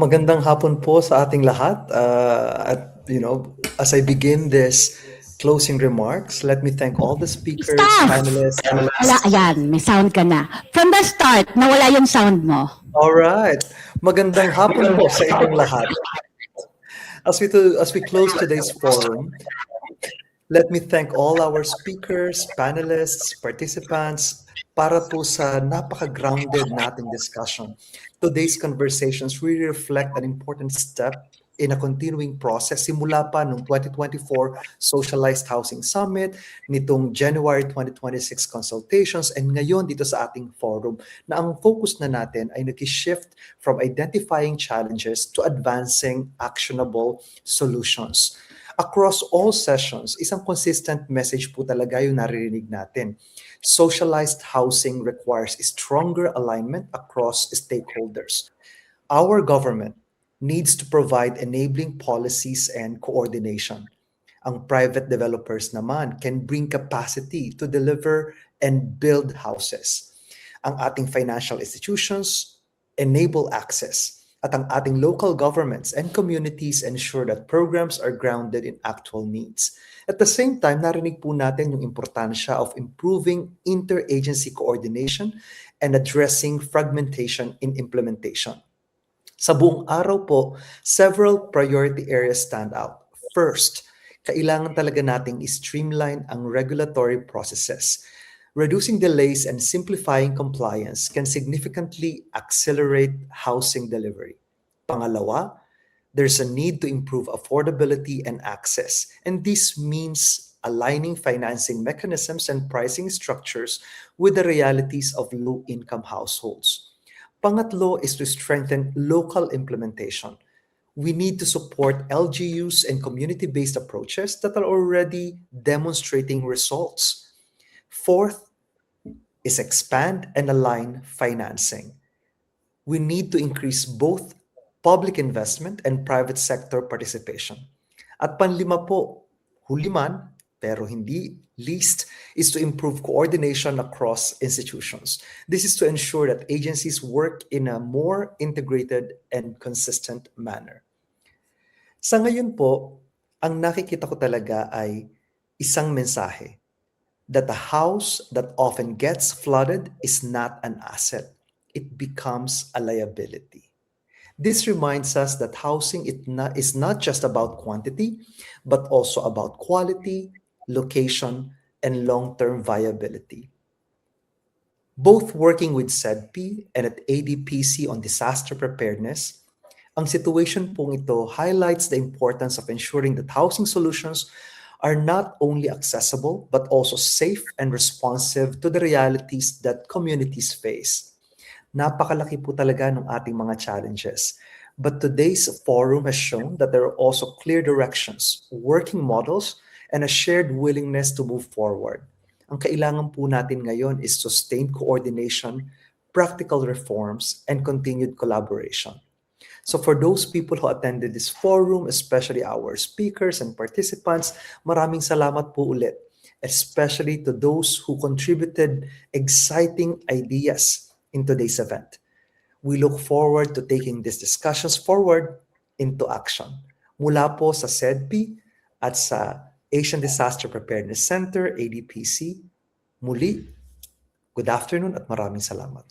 Magandang hapon po sa ating lahat. As I begin this closing remarks, let me thank all the speakers, Staff! panelists. Wala, ayan, may sound ka na. From the start, nawala yung sound mo. All right. Magandang hapon po sa inyong lahat. As we close today's forum, let me thank all our speakers, panelists, participants para po sa napaka-grounded nating discussion. Today's conversations really reflect an important step in a continuing process simula pa noong 2024 Socialized Housing Summit, nitong January 2026 consultations, and ngayon dito sa ating forum na ang focus na natin ay nag-shift from identifying challenges to advancing actionable solutions. Across all sessions, isang consistent message po talaga yung naririnig natin. Socialized housing requires stronger alignment across stakeholders. Our government needs to provide enabling policies and coordination. Ang private developers naman can bring capacity to deliver and build houses. Ang ating financial institutions enable access. At ang ating local governments and communities ensure that programs are grounded in actual needs. At the same time, narinig po natin yung importansya of improving interagency coordination and addressing fragmentation in implementation. Sa buong araw po, several priority areas stand out. First, kailangan talaga nating streamline ang regulatory processes. Reducing delays and simplifying compliance can significantly accelerate housing delivery. Pangalawa, there's a need to improve affordability and access, and this means aligning financing mechanisms and pricing structures with the realities of low-income households. Pangatlo is to strengthen local implementation. We need to support LGUs and community-based approaches that are already demonstrating results. Fourth is expand and align financing. We need to increase both public investment and private sector participation. At panlima po, huli man, pero hindi least, is to improve coordination across institutions. This is to ensure that agencies work in a more integrated and consistent manner. Sa ngayon po, ang nakikita ko talaga ay isang mensahe that a house that often gets flooded is not an asset. It becomes a liability. This reminds us that housing is not just about quantity, but also about quality, location, and long-term viability. Both working with SEDP and at ADPC on disaster preparedness, ang situation pong ito highlights the importance of ensuring that housing solutions are not only accessible, but also safe and responsive to the realities that communities face. Napakalaki po talaga ng ating mga challenges. But today's forum has shown that there are also clear directions, working models, and a shared willingness to move forward. Ang kailangan po natin ngayon is sustained coordination, practical reforms, and continued collaboration. So for those people who attended this forum, especially our speakers and participants, maraming salamat po ulit, especially to those who contributed exciting ideas in today's event. We look forward to taking these discussions forward into action. Mula po sa SEDP at sa Asian Disaster Preparedness Center, ADPC, muli, good afternoon at maraming salamat.